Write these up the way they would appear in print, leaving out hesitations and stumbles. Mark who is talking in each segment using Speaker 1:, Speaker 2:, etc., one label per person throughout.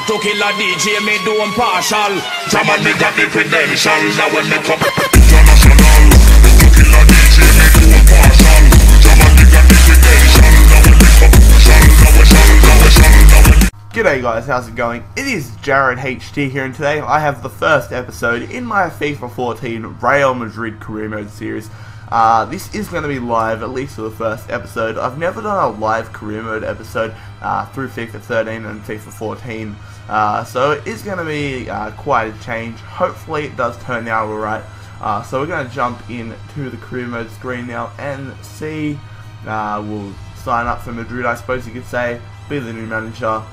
Speaker 1: to kill a DJ, me do impartial. Jaman, me got the credential. Now when me come international, to kill a DJ, me do impartial. Jaman, me got the credential. Now when me come
Speaker 2: G'day guys, how's it going? It is JarradHD here, and today I have the first episode in my FIFA 14 Real Madrid career mode series. This is going to be live, at least for the first episode. I've never done a live career mode episode through FIFA 13 and FIFA 14, so it is going to be quite a change. Hopefully it does turn out alright. So we're going to jump into the career mode screen now and see. We'll sign up for Madrid, I suppose you could say, be the new manager.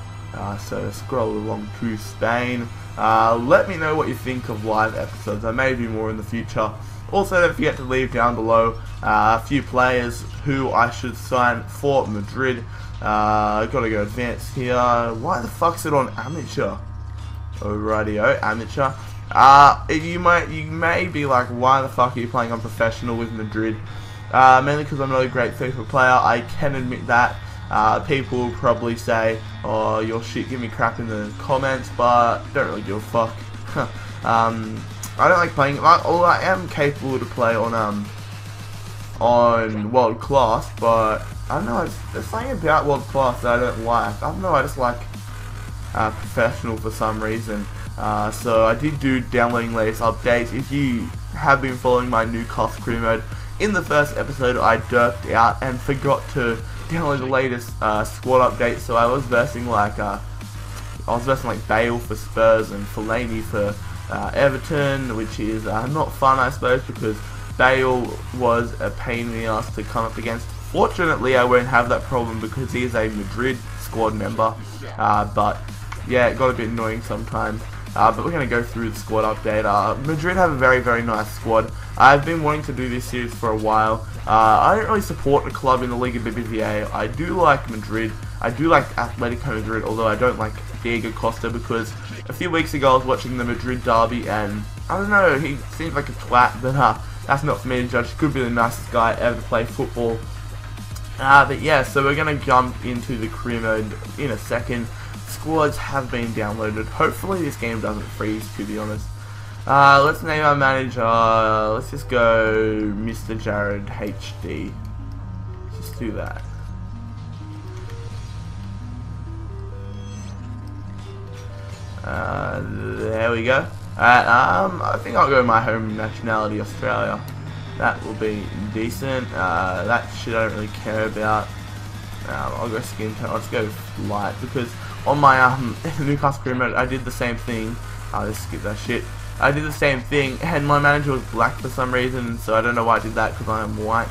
Speaker 2: So scroll along to Spain. Let me know what you think of live episodes. I may do more in the future. Also, don't forget to leave down below a few players who I should sign for Madrid. Gotta go advanced here. Why the fuck's it on amateur? Alrighty, amateur. You may be like, why the fuck are you playing on professional with Madrid? Mainly because I'm not a great FIFA player. I can admit that. People will probably say, oh, your shit, give me crap in the comments, but don't really give a fuck. I don't like playing, although I am capable to play on world class, but I don't know, there's something about world class that I don't like. I don't know, I just like professional for some reason. So I did do downloading latest updates. If you have been following my new cost career mode, in the first episode I derped out and forgot to download the latest squad update, so I was versing like Bale for Spurs and Fellaini for Everton, which is not fun, I suppose, because Bale was a pain in the ass to come up against. Fortunately, I won't have that problem because he is a Madrid squad member, but yeah, it got a bit annoying sometimes. But we're going to go through the squad update. Madrid have a very, very nice squad. I've been wanting to do this series for a while. I don't really support a club in the Liga BBVA. I do like Madrid. I do like Atletico Madrid, although I don't like Diego Costa, because a few weeks ago I was watching the Madrid derby and I don't know, he seems like a twat, but that's not for me to judge. He could be the nicest guy ever to play football. But yeah, so we're going to jump into the career mode in a second. Squads have been downloaded. Hopefully this game doesn't freeze, to be honest. Let's name our manager. Let's just go Mr. JarradHD. Just do that. There we go. I think I'll go my home nationality, Australia. That will be decent. That shit I don't really care about. I'll go skin tone. Let's go light, because on my Newcastle career mode I did the same thing. I'll just skip that shit. I did the same thing and my manager was black for some reason, so I don't know why I did that because I am white.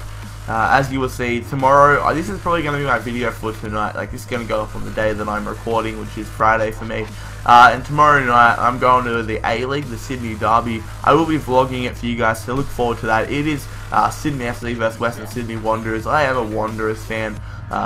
Speaker 2: As you will see tomorrow, this is probably going to be my video for tonight. Like, this is going to go up on the day that I'm recording, which is Friday for me. And tomorrow night I'm going to the A-League, the Sydney Derby. I will be vlogging it for you guys, so look forward to that. It is Sydney FC versus Western Sydney Wanderers. I am a Wanderers fan,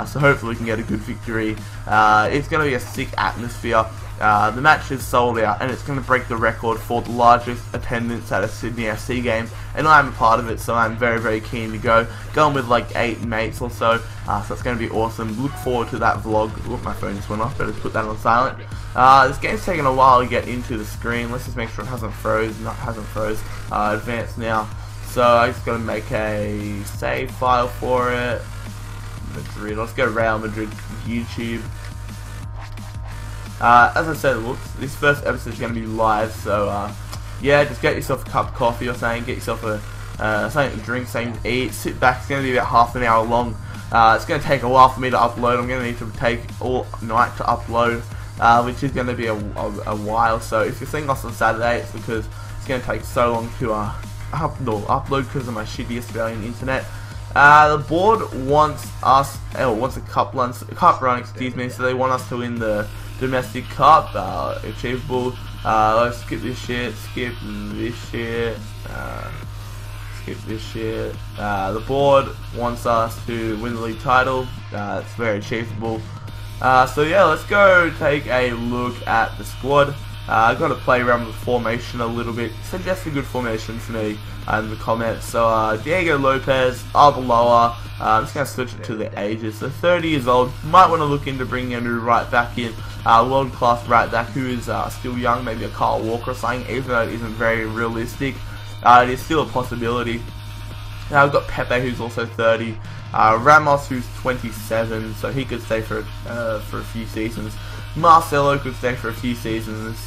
Speaker 2: so hopefully we can get a good victory. It's going to be a sick atmosphere. The match is sold out and it's going to break the record for the largest attendance at a Sydney FC game, and I'm a part of it, so I'm very, very keen to go. Going with like 8 mates or so, so it's going to be awesome. Look forward to that vlog. Look, my phone just went off, better put that on silent. This game's taking a while to get into the screen. Let's just make sure it hasn't froze. Advanced now. So I just got to make a save file for it. Madrid. Let's go Real Madrid YouTube. As I said, look, this first episode is going to be live, so yeah, just get yourself a cup of coffee or something, get yourself a something to drink, something to eat, sit back. It's going to be about half an hour long. It's going to take a while for me to upload. I'm going to need to take all night to upload, which is going to be a while. So if you're seeing us on Saturday, it's because it's going to take so long to upload because of my shitty Australian internet. The board wants us, wants a cup run, excuse me, so they want us to win the domestic cup. Achievable. Let's skip this shit, skip this shit. The board wants us to win the league title. It's very achievable. So yeah, let's go take a look at the squad. I've got to play around with the formation a little bit. Suggest a good formation for me in the comments. So Diego Lopez, Arbeloa. I'm just going to switch it to the ages. So 30 years old. Might want to look into bringing a new right back in. World class right back who is still young, maybe a Kyle Walker or something, even though it isn't very realistic. It is still a possibility. I've got Pepe who's also 30. Ramos who's 27, so he could stay for a few seasons. Marcelo could stay for a few seasons.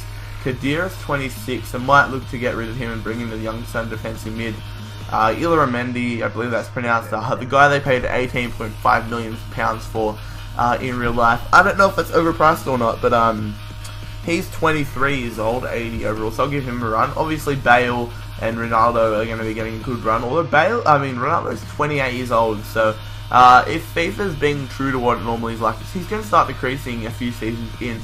Speaker 2: Khedira's 26, so might look to get rid of him and bring in the young son defensive mid. Illaramendi, I believe that's pronounced, the guy they paid £18.5 million for in real life. I don't know if that's overpriced or not, but he's 23 years old, 80 overall, so I'll give him a run. Obviously Bale and Ronaldo are going to be getting a good run, although Ronaldo is 28 years old, so if FIFA's being true to what it normally is like, he's going to start decreasing a few seasons in.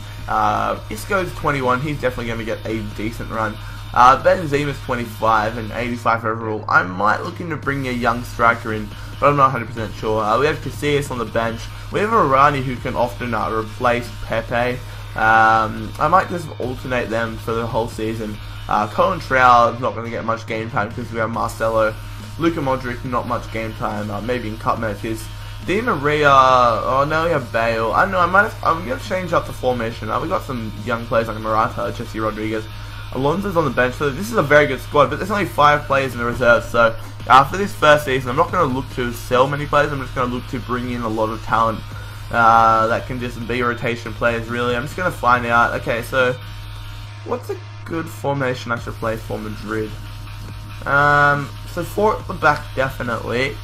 Speaker 2: Isco's 21, he's definitely going to get a decent run. Benzema's 25 and 85 overall. I might look into bringing a young striker in, but I'm not 100% sure. We have Casillas on the bench. We have Arani who can often replace Pepe. I might just alternate them for the whole season. Colin Trout is not going to get much game time because we have Marcelo. Luka Modric, not much game time, maybe in cup matches. Di Maria, oh no, we have Bale. I don't know, I'm going to change up the formation. We got some young players like Morata, Jesse Rodriguez. Alonso's on the bench, so this is a very good squad, but there's only 5 players in the reserves, so after this first season, I'm not going to look to sell many players, I'm just going to look to bring in a lot of talent that can just be rotation players, really. I'm just going to find out, okay, so what's a good formation I should play for Madrid? So 4 at the back, definitely.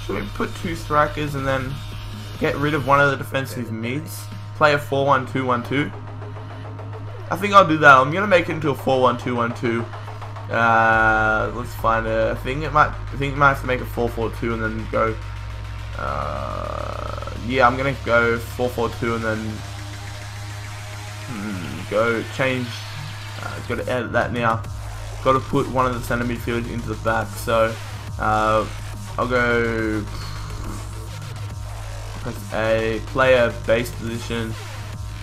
Speaker 2: Should we put 2 strikers and then get rid of one of the defensive mids? Play a 4-1-2-1-2. I think I'll do that. I'm gonna make it into a 4-1-2-1-2. Let's find a. I think it might have to make a 4-4-2 and then go. Yeah, I'm gonna go 4-4-2 and then go change. Got to edit that now. Got to put one of the centre midfielders into the back. So I'll go. Press A, player base position,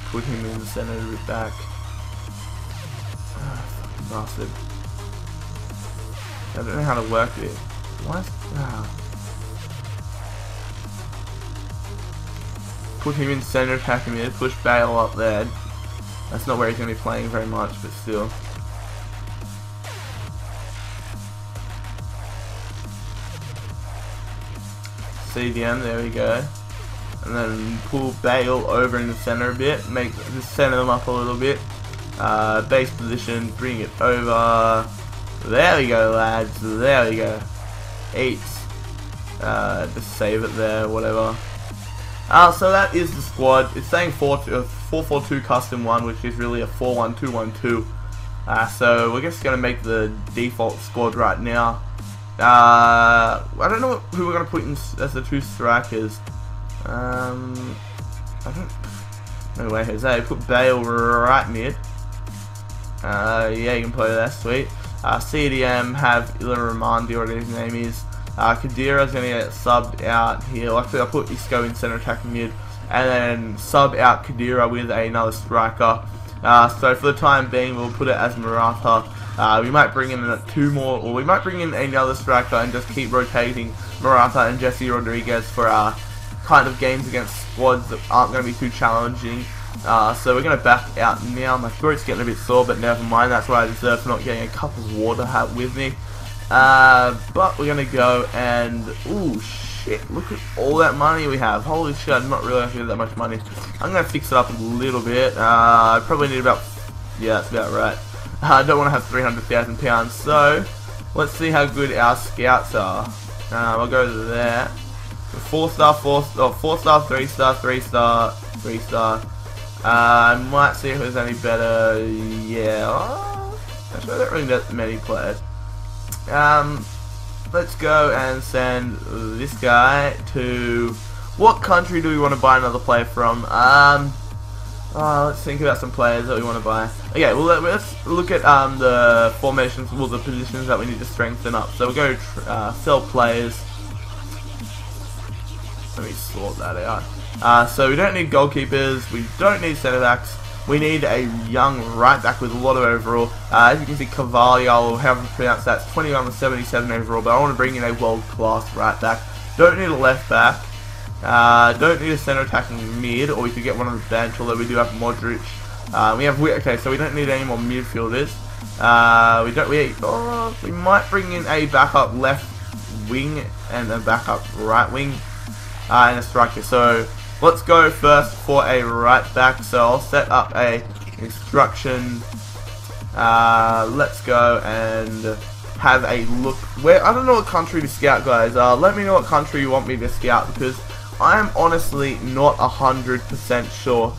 Speaker 2: put him in the center of the back. Fucking bastard. I don't know how to work it. What? Put him in center attacking mid, push Bale up there. That's not where he's going to be playing very much, but still. CDM, there we go. And then pull Bale over in the center a bit, just center them up a little bit. Base position, bring it over. There we go, lads. There we go. 8. Just save it there, whatever. So that is the squad. It's saying 4-4-2 custom 1, which is really a 4-1-2-1-2. So we're just gonna make the default squad right now. I don't know who we're gonna put in as the 2 strikers. I don't. No way, Jose. Put Bale right mid. Yeah, you can play that. Sweet. CDM have Illaramendi, or whatever his name is. Khedira's gonna get subbed out here. Actually, I'll put Isco in center attacking mid, and then sub out Khedira with another striker. So for the time being, we'll put it as Morata. We might bring in 2 more, or we might bring in another striker and just keep rotating Morata and Jesse Rodriguez for kind of games against squads that aren't going to be too challenging. So we're going to back out now. My throat's getting a bit sore, but never mind. That's what I deserve for not getting a cup of water with me. But we're going to go and... Ooh, shit. Look at all that money we have. Holy shit, I did not realize we had that much money. I'm going to fix it up a little bit. I probably need about... Yeah, that's about right. I don't want to have £300,000, so let's see how good our scouts are. I'll go there. 4-star, 4-star, 4-star, 3-star, 3-star, 3-star. I might see if there's any better. Yeah, actually I don't really know many players. Let's go and send this guy to... What country do we want to buy another player from? Let's think about some players that we want to buy. Okay, well let's look at the formations, well the positions that we need to strengthen up. So we'll go sell players. Let me sort that out. So we don't need goalkeepers, we don't need centre backs. We need a young right back with a lot of overall. As you can see, Carvalho, or however you pronounce that, 21 to 77 overall. But I want to bring in a world-class right back. Don't need a left back. Don't need a centre attacking mid, or we could get one on the bench. Although we do have Modric. We have okay, so we don't need any more midfielders. We might bring in a backup left wing and a backup right wing, and a striker. So let's go first for a right back. So I'll set up a instruction. Let's go and have a look. I don't know what country to scout, guys. Let me know what country you want me to scout, because I am honestly not 100% sure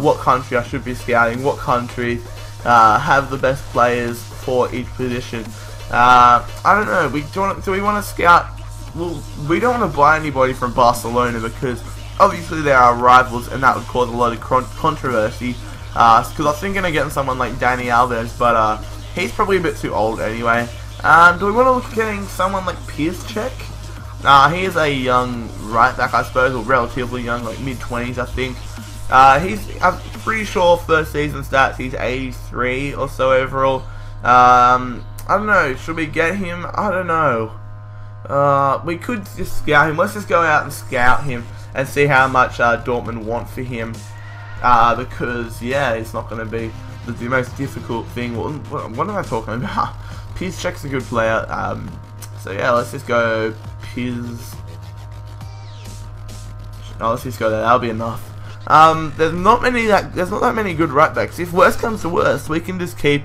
Speaker 2: what country I should be scouting, what countries have the best players for each position. I don't know. Do we want to scout? Well, we don't want to buy anybody from Barcelona, because obviously they are rivals, and that would cause a lot of controversy. Because I was thinking of getting someone like Dani Alves, but he's probably a bit too old anyway. Do we want to look at getting someone like Piszczek? He is a young right back, I suppose, or relatively young, like mid-20s, I think. I'm pretty sure first season stats, he's 83 or so overall. I don't know, should we get him? I don't know. We could just scout him. Let's just go out and scout him and see how much Dortmund want for him. Because, yeah, it's not going to be the most difficult thing. What am I talking about? Piszczek's a good player. So, yeah, let's just go let's just go there. That'll be enough. There's not that many good right backs. If worst comes to worst, we can just keep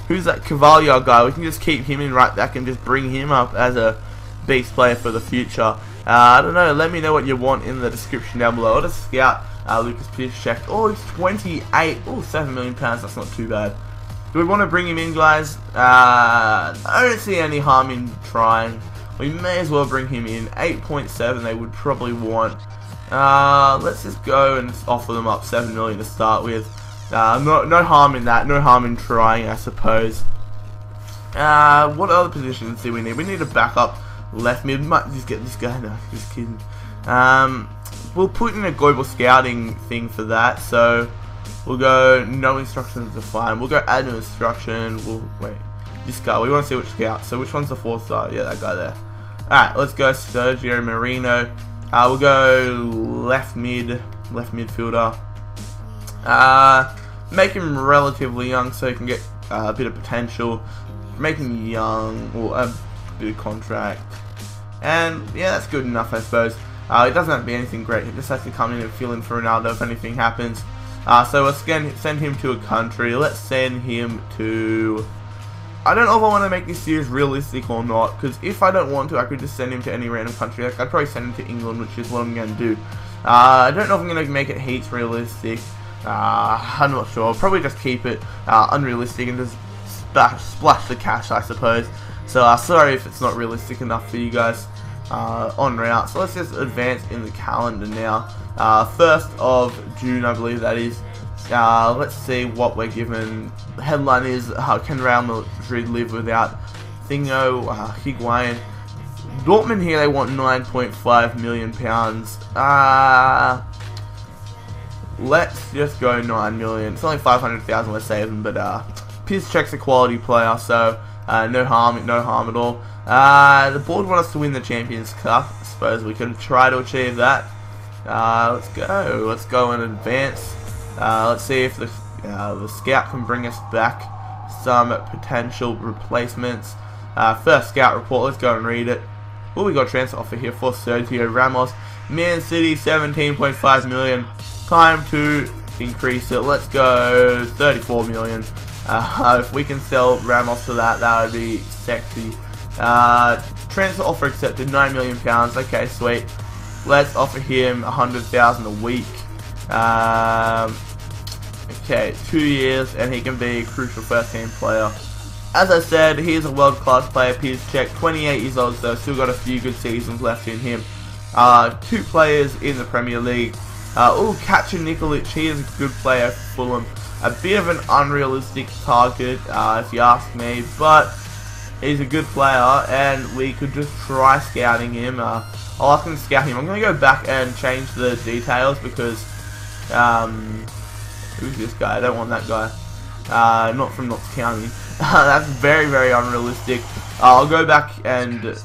Speaker 2: who's that Carvalho guy? We can just keep him in right back and just bring him up as a beast player for the future. I don't know. Let me know what you want in the description down below. I'll just scout Lucas Piszczek. Oh, he's 28. Oh, £7 million. That's not too bad. Do we want to bring him in, guys? I don't see any harm in trying. We may as well bring him in. 8.7 they would probably want. Let's just go and offer them up 7 million to start with. No harm in that. No harm in trying, I suppose. What other positions do we need? We need a backup left mid. Might just get this guy. No, just kidding. We'll put in a global scouting thing for that. So we'll go no instructions defined. We'll go add new instruction. Wait. This guy. We want to see which scout. So which one's the 4th star? Yeah, that guy there. Alright, let's go Sergio Marino. We'll go left midfielder. Make him relatively young so he can get a bit of potential. Make him young, or a bit of contract. And yeah, that's good enough, I suppose. It doesn't have to be anything great. He just has to come in and fill in for Ronaldo if anything happens. So let's send him to a country. Let's send him to... I don't know if I want to make this series realistic or not, because if I don't want to, I could just send him to any random country. Like, I'd probably send him to England, which is what I'm going to do. I don't know if I'm going to make it heaps realistic. I'm not sure. I'll probably just keep it unrealistic and just splash the cash, I suppose. So sorry if it's not realistic enough for you guys en route. So let's just advance in the calendar now. 1st of June, I believe that is. Let's see what we're given. The headline is can Real Madrid live without Thingo, Higuain. Dortmund here, they want £9.5 million. Let's just go 9 million. It's only 500,000 we're saving, but Piszczek's a quality player, so no harm at all. The board want us to win the Champions Cup. I suppose we can try to achieve that. Let's go and advance. Let's see if the scout can bring us back some potential replacements. First scout report, let's go and read it. Well, we got a transfer offer here for Sergio Ramos. Man City, 17.5 million. Time to increase it. Let's go 34 million. If we can sell Ramos for that, that would be sexy. Transfer offer accepted, £9 million. Okay, sweet. Let's offer him 100,000 a week. Okay, 2 years, and he can be a crucial first-team player. As I said, he is a world-class player. Piszczek, 28 years old, so still got a few good seasons left in him. 2 players in the Premier League. Katja Nikolic, he is a good player for Fulham. A bit of an unrealistic target, if you ask me, but he's a good player, and we could just try scouting him. I'll ask him to scout him. I'm going to go back and change the details because, who's this guy? I don't want that guy. Not from Notts County. That's very, very unrealistic. I'll go back and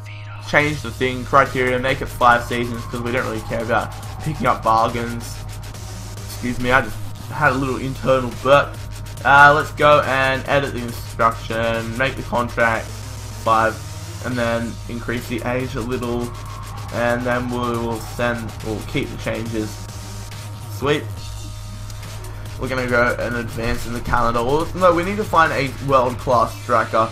Speaker 2: change the thing, criteria, make it 5 seasons because we don't really care about picking up bargains. Excuse me, I just had a little internal burp. Let's go and edit the instruction, make the contract 5, and then increase the age a little, and then we'll keep the changes. Sweet. We're gonna go and advance in the calendar. Well, no, we need to find a world-class striker.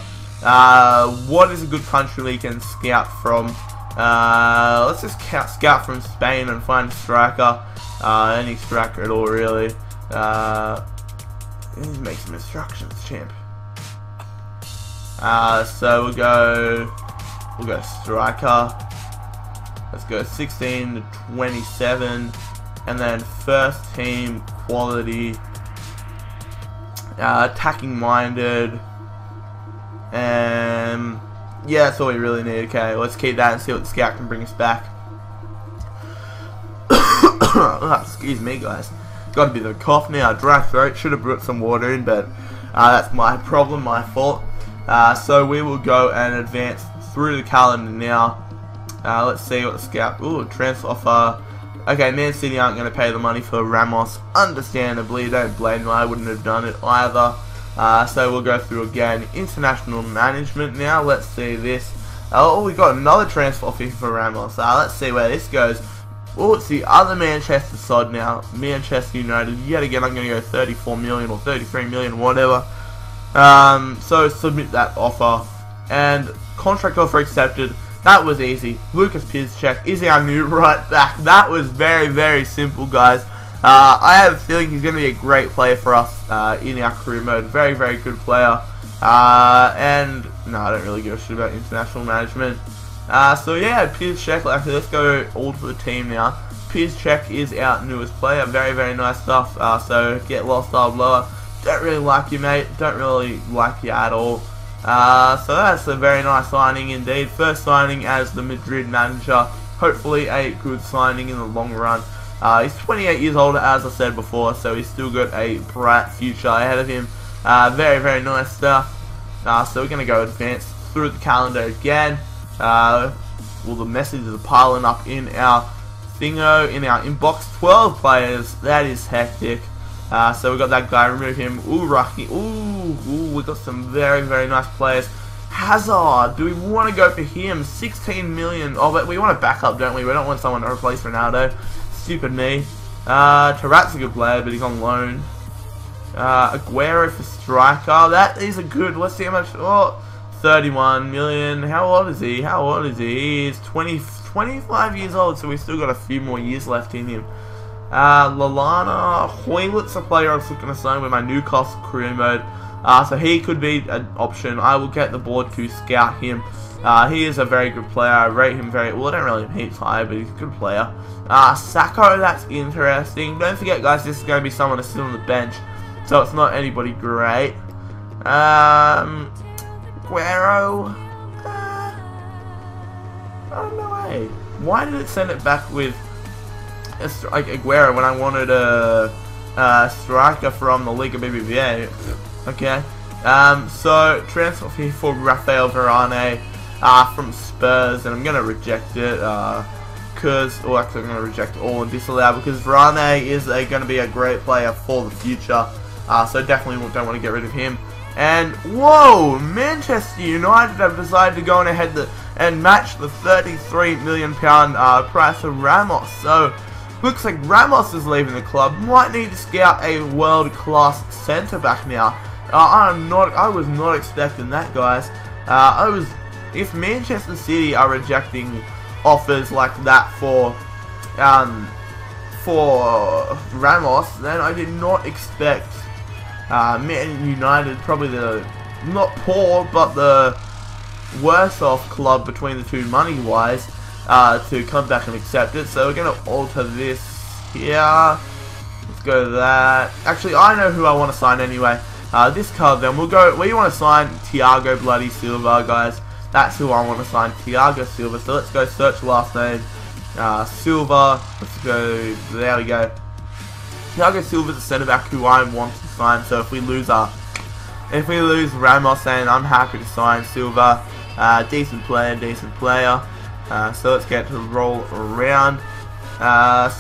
Speaker 2: What is a good country we can scout from? Let's just scout from Spain and find a striker. Any striker at all, really. Make some instructions, champ. So we'll go striker. Let's go 16 to 27, and then first team quality, attacking minded, and yeah, that's all we really need. Okay, let's keep that and see what the scout can bring us back. Excuse me, guys. Got a bit of a cough now, dry throat. Should have brought some water in, but that's my problem, my fault. So we will go and advance through the calendar now. Let's see what the scout. Ooh, transfer offer. Okay, Man City aren't going to pay the money for Ramos. Understandably, don't blame them. I wouldn't have done it either. So we'll go through again. International management now. Let's see this. Oh, we got another transfer offer for Ramos. Let's see where this goes. Oh, it's the other Manchester side now. Manchester United. Yet again, I'm going to go 34 million or 33 million, whatever. So submit that offer. And contract offer accepted. That was easy. Lucas Piszczek is our new right back. That was very, very simple, guys. I have a feeling he's going to be a great player for us in our career mode. Very, very good player. And no, I don't really give a shit about international management. So yeah, Piszczek, let's go all to the team now. Piszczek is our newest player. Very, very nice stuff. So get lost, lower. Don't really like you, mate. Don't really like you at all. So that's a very nice signing indeed. First signing as the Madrid manager. Hopefully a good signing in the long run. He's 28 years old, as I said before, so he's still got a bright future ahead of him. Very, very nice stuff. So we're going to go advance through the calendar again. Well, the messages are piling up in our thingo, in our inbox. 12 players. That is hectic. So we got that guy, remove him. Ooh, Rocky. Ooh, we got some very, very nice players. Hazard, do we want to go for him? 16 million. Oh, but we want a backup, don't we? We don't want someone to replace Ronaldo. Stupid me. Tarat's a good player, but he's on loan. Aguero for striker. That is a good. Let's see how much. Oh, 31 million. How old is he? How old is he? He's 25 years old, so we've still got a few more years left in him. Lallana Hoylett's a player I was looking to sign with my Newcastle career mode. So he could be an option. I will get the board to scout him. He is a very good player. I rate him very well. I don't really hate him high, but he's a good player. Sacco, that's interesting. Don't forget, guys, this is going to be someone that's still on the bench, so it's not anybody great. Aguero. Oh no way. Why did it send it back with like Aguero when I wanted a striker from the Liga BBVA? Okay. So transfer fee for Rafael Varane from Spurs, and I'm gonna reject it because, or actually, I'm gonna reject all and disallow because Varane is going to be a great player for the future. So definitely don't want to get rid of him. And whoa, Manchester United have decided to go on ahead and match the £33 million price of Ramos. So looks like Ramos is leaving the club. Might need to scout a world-class centre-back now. I was not expecting that, guys. If Manchester City are rejecting offers like that for Ramos, then I did not expect Man United, probably the not poor but the worse off club between the two money-wise, to come back and accept it. So we're going to alter this here. Let's go to that. Actually, I know who I want to sign anyway. This card then. We'll go. We want to sign Thiago bloody Silva, guys. That's who I want to sign, Thiago Silva. So let's go search last name. Silva, let's go, there we go. Thiago Silva's a centre back who I want to sign, so if we lose Ramos, then I'm happy to sign Silva. Decent player. So let's get to roll around.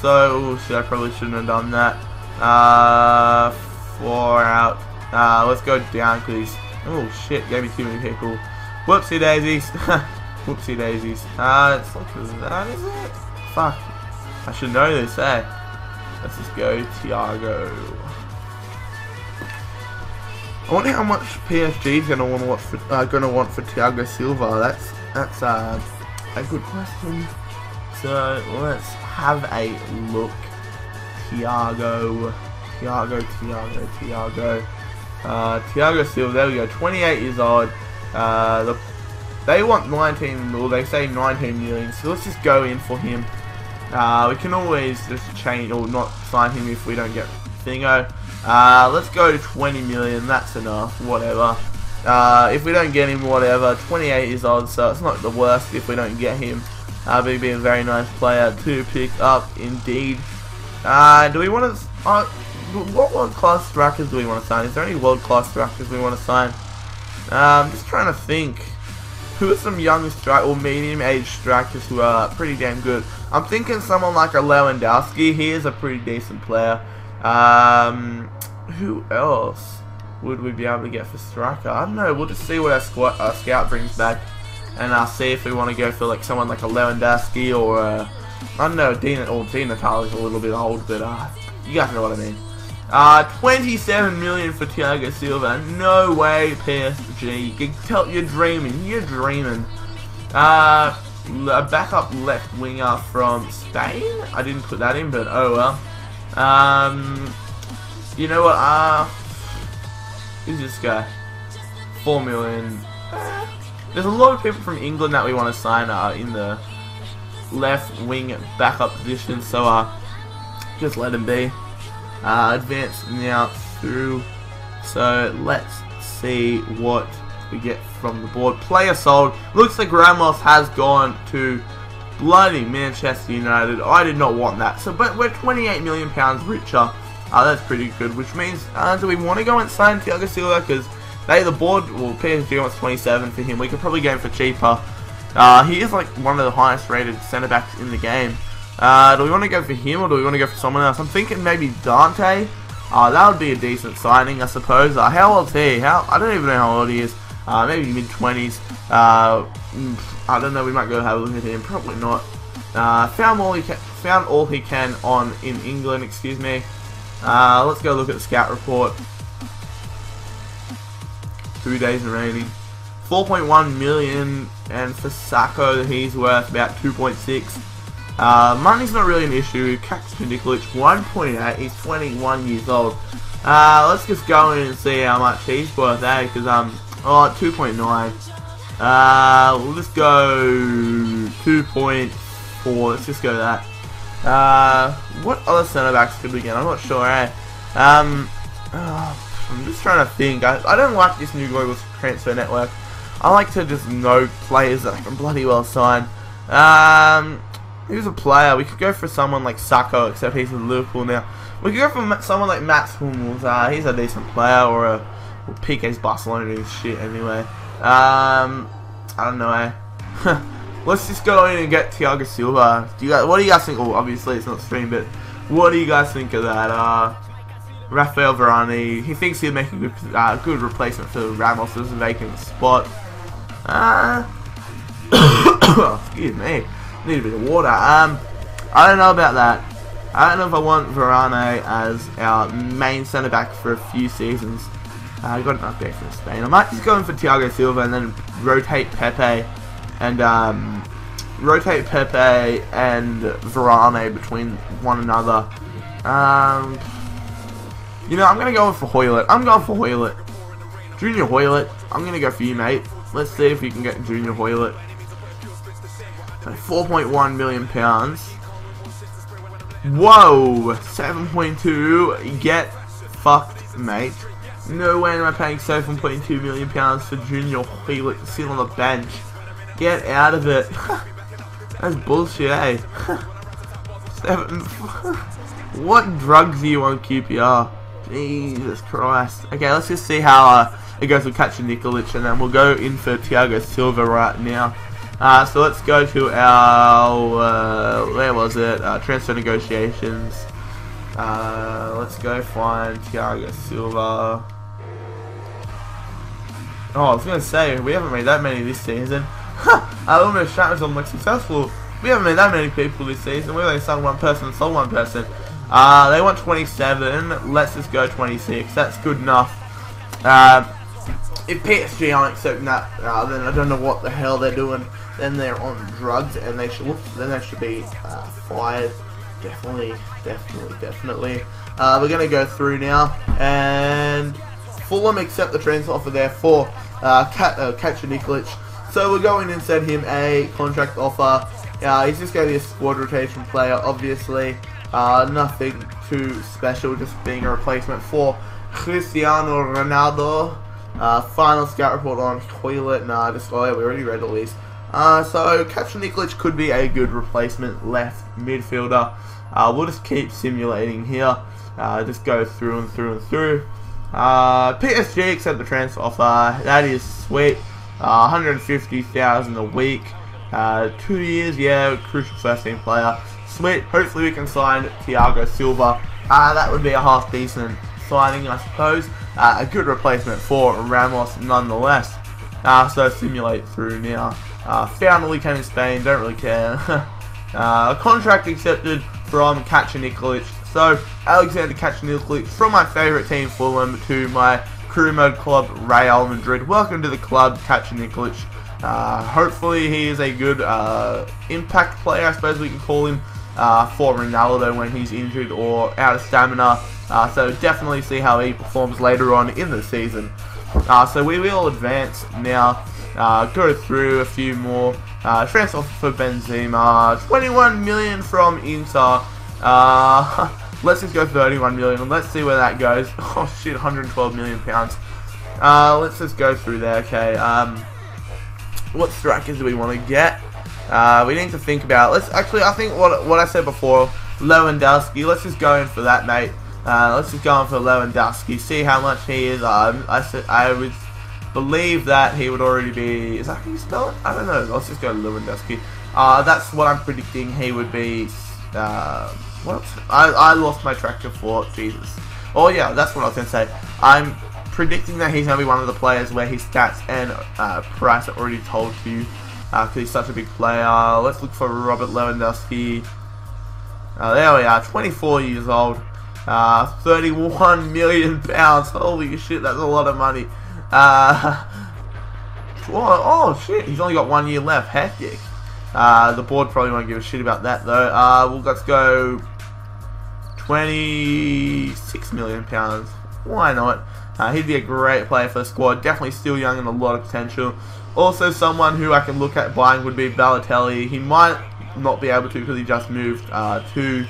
Speaker 2: So probably shouldn't have done that. 4 out. Let's go down, please. Oh shit, gave me too many people. Whoopsie daisies. Whoopsie daisies. It's like that, is it? Fuck. I should know this, eh? Let's just go Thiago. I wonder how much PSG is gonna want for Thiago Silva. That's a good question. So let's have a look. Thiago Silva. There we go. 28 years old. They want 19, or they say 19 million. So let's just go in for him. We can always just change or not sign him if we don't get Thingo. Let's go to 20 million. That's enough. Whatever. If we don't get him, whatever. 28 years old, so it's not the worst if we don't get him. But he'd be a very nice player to pick up, indeed. Do we want to? What world-class strikers do we want to sign? Is there any world-class strikers we want to sign? I'm just trying to think. Who are some young or medium-aged strikers who are pretty damn good? I'm thinking someone like a Lewandowski. He is a pretty decent player. Who else would we be able to get for striker? I don't know. We'll just see what our scout brings back, and I'll see if we want to go for like someone like a Lewandowski or I don't know, Di Natale's a little bit old, but you guys know what I mean. 27 million for Thiago Silva. No way, PSG. You're dreaming. You're dreaming. A backup left winger from Spain. I didn't put that in, but oh well. You know what? Who's this guy? 4 million. There's a lot of people from England that we want to sign in the left wing backup position, so just let him be. Advance now through. So let's see what we get from the board. Player sold. Looks like Ramos has gone to bloody Manchester United. I did not want that. So, but we're 28 million pounds richer. That's pretty good. Which means, do we want to go and sign Thiago Silva? Because the board, well, PSG wants 27 for him. We could probably get him for cheaper. He is like one of the highest rated centre backs in the game. Do we want to go for him or do we want to go for someone else? I'm thinking maybe Dante. That would be a decent signing, I suppose. How old is he? I don't even know how old he is. Maybe mid-20s. I don't know. We might go have a look at him. Probably not. Found all he can in England. Excuse me. Let's go look at the scout report. 2 days in rating. 4.1 million, and for Sacco, he's worth about 2.6. Money's not really an issue. Kax Pendikulic, 1.8. He's 21 years old. Let's just go in and see how much he's worth, because 2.9. We'll just go 2.4. Let's just go that. What other centre backs could we get? I'm not sure. I'm just trying to think. I don't like this new global transfer network. I like to just know players that I can bloody well sign. Who's a player? We could go for someone like Sacco, except he's in Liverpool now. We could go for someone like Mats Hummels. He's a decent player, or Piqué's Barcelona shit anyway. I don't know. Let's just go in and get Thiago Silva. What do you guys think? Oh, obviously it's not streamed, but what do you guys think of that? Rafael Varane. He thinks he'd make a good replacement for Ramos' vacant spot. Excuse me. Need a bit of water. I don't know about that. I don't know if I want Varane as our main centre back for a few seasons. I got an update from Spain. I might just go in for Thiago Silva and then rotate Pepe and Varane between one another. You know, I'm gonna go for Hoylett. I'm going for Hoylett. Junior Hoylett. I'm gonna go for you, mate. Let's see if we can get Junior Hoylett. So 4.1 million pounds. Whoa, 7.2. Get fucked, mate. No way am I paying 7.2 million pounds for Junior Hoylett to sit on the bench. Get out of it. That's bullshit, eh? What drugs are you on QPR? Jesus Christ. Okay, let's just see how it goes with Katja Nikolic, and then we'll go in for Thiago Silva right now. So let's go to our, where was it? Transfer negotiations. Let's go find Thiago Silva. Oh, I was going to say, we haven't made that many this season. Almost shatters on like successful. We haven't made that many people this season. We've only signed one person and sold one person. They want 27. Let's just go 26. That's good enough. If PSG aren't accepting that, then I don't know what the hell they're doing. Then they're on drugs, and they should be fired. Definitely. We're gonna go through now, and Fulham accept the transfer offer there for Katja Nikolic. So we're going and send him a contract offer. He's just going to be a squad rotation player, obviously. Nothing too special, just being a replacement for Cristiano Ronaldo. Final scout report on Toilet. Oh yeah, we already read all these. So Katja Nikolic could be a good replacement left midfielder. We'll just keep simulating here. Just go through and through. PSG accept the transfer offer. That is sweet. 150,000 a week. 2 years, yeah, crucial first team player. Sweet. Hopefully we can sign Thiago Silva. That would be a half decent signing, I suppose. A good replacement for Ramos nonetheless. So simulate through now. Found a weekend in Spain, don't really care. Contract accepted from Katja Nikolic. So Alexander Katja Nikolic from my favourite team Fulham to my career mode club Real Madrid. Welcome to the club, Katja Nikolic. Hopefully he is a good impact player, I suppose we can call him, for Ronaldo when he's injured or out of stamina. So definitely see how he performs later on in the season. So we will advance now. Go through a few more. Transfer for Benzema, 21 million from Inter. Let's just go 31 million and let's see where that goes. Oh shit, 112 million pounds. Let's just go through there. Okay. What strikers do we want to get? We need to think about. I think what I said before, Lewandowski. Let's just go in for that, mate. Let's just go in for Lewandowski. See how much he is. I would believe that he would already be. Is that how you spell it? I don't know. Let's just go to Lewandowski. That's what I'm predicting he would be. What? I lost my track of thought. Jesus. Oh yeah, that's what I was gonna say. I'm predicting that he's gonna be one of the players where his stats and price are already told to you, because he's such a big player. Let's look for Robert Lewandowski. There we are. 24 years old. 31 million pounds. Holy shit, that's a lot of money. Oh shit, he's only got 1 year left. Hectic. The board probably won't give a shit about that though. Well, let's go 26 million pounds. Why not? He'd be a great player for the squad. Definitely still young and a lot of potential. Also, someone who I can look at buying would be Balotelli. He might not be able to because he just moved to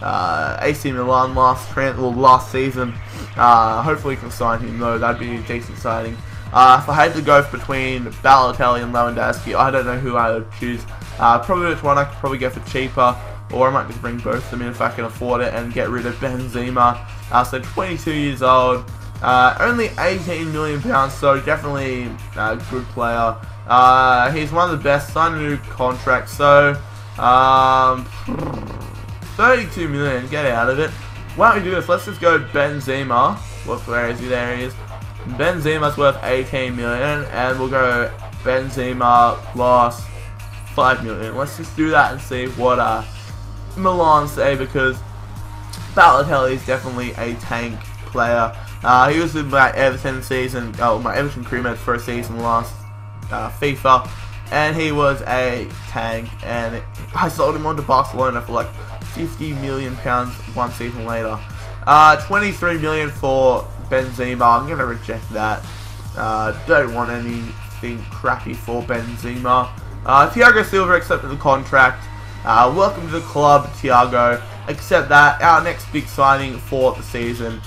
Speaker 2: AC Milan last season. Hopefully, we can sign him though. That'd be a decent signing. If I had to go between Balotelli and Lewandowski, I don't know who I would choose. Probably which one I could probably go for cheaper, or I might just bring both of them in if I can afford it and get rid of Benzema. So 22 years old, only 18 million pounds, so definitely a good player. He's one of the best, signed a new contract, so 32 million, get out of it. Why don't we do this? Let's just go Benzema. Where is he? There he is. Benzema's worth 18 million, and we'll go Benzema plus 5 million. Let's just do that and see what Milan say, because Balotelli is definitely a tank player. He was in my Everton season, my Everton career mode for a season last FIFA, and he was a tank, and I sold him on to Barcelona for like 50 million pounds one season later. 23 million for Benzema. I'm going to reject that. Don't want anything crappy for Benzema. Thiago Silva accepted the contract. Welcome to the club, Thiago. Accept that. Our next big signing for the season.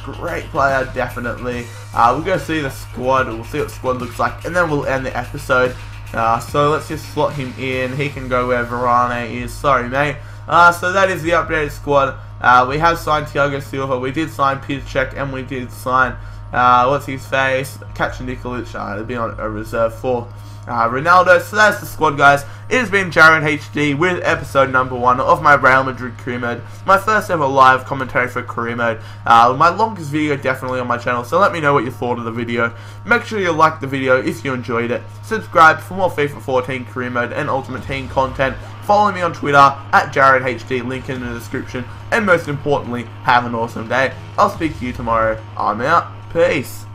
Speaker 2: Great player, definitely. We'll go see the squad. We'll see what the squad looks like, and then we'll end the episode. So let's just slot him in. He can go where Varane is. Sorry, mate. So that is the updated squad. We have signed Thiago Silva, we did sign Piszczek, and we did sign, what's his face, Kacha Nikolic, to be on a reserve for Ronaldo. So that's the squad, guys. It has been JarradHD with episode number 1 of my Real Madrid career mode. My first ever live commentary for career mode. My longest video definitely on my channel, so let me know what you thought of the video. Make sure you like the video if you enjoyed it. Subscribe for more FIFA 14 career mode and Ultimate Team content. Follow me on Twitter at JarradHD, link in the description. And most importantly, have an awesome day. I'll speak to you tomorrow. I'm out. Peace.